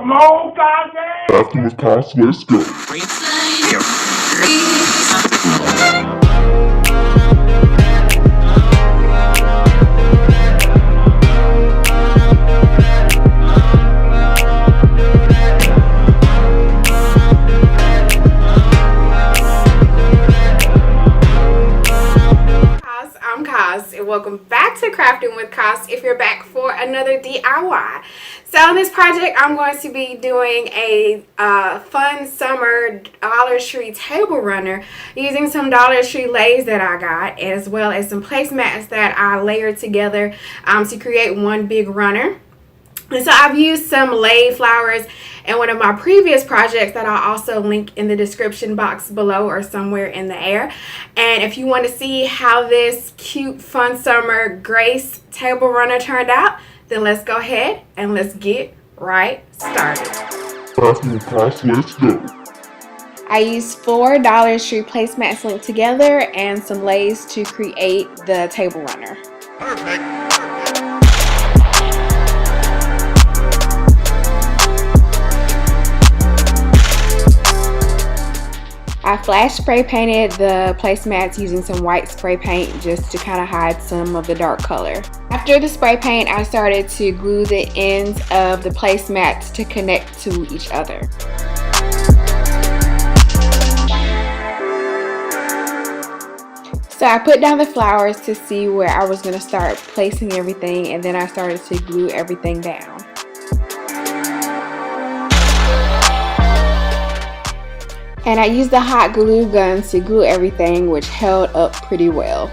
Come on, goddamn! After with cost, let's go. I'm Kaz and welcome back to Crafting with Kaz. If you're back for another DIY. So on this project I'm going to be doing a fun summer Dollar Tree table runner using some Dollar Tree lays that I got, as well as some placemats that I layered together to create one big runner. And so I've used some laid flowers in one of my previous projects that I'll also link in the description box below or somewhere in the air. And if you want to see how this cute fun summer Grace table runner turned out, then let's go ahead and let's get right started. After with cost, let's go. I used 4 Dollar Tree placemats linked together and some lays to create the table runner. Perfect. I flash spray painted the placemats using some white spray paint just to kind of hide some of the dark color. After the spray paint, I started to glue the ends of the placemats to connect to each other. So I put down the flowers to see where I was going to start placing everything, and then I started to glue everything down. And I used the hot glue gun to glue everything, which held up pretty well.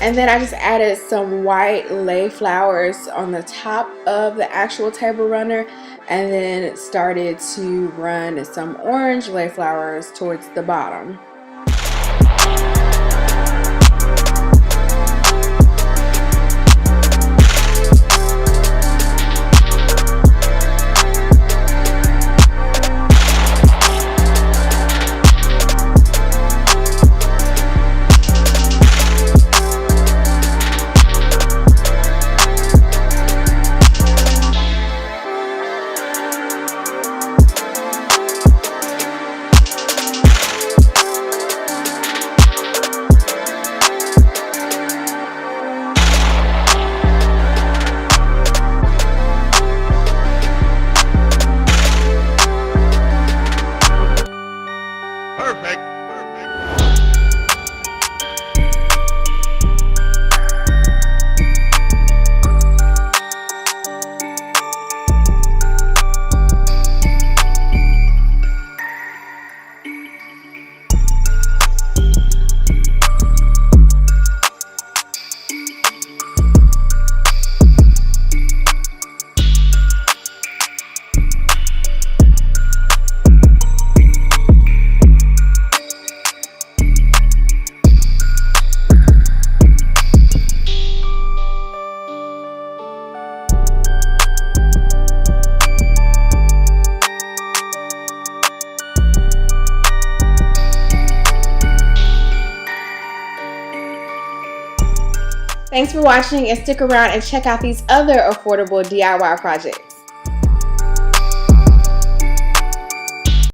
And then I just added some white lay flowers on the top of the actual table runner, and then started to run some orange lay flowers towards the bottom. Thanks for watching, and stick around and check out these other affordable DIY projects.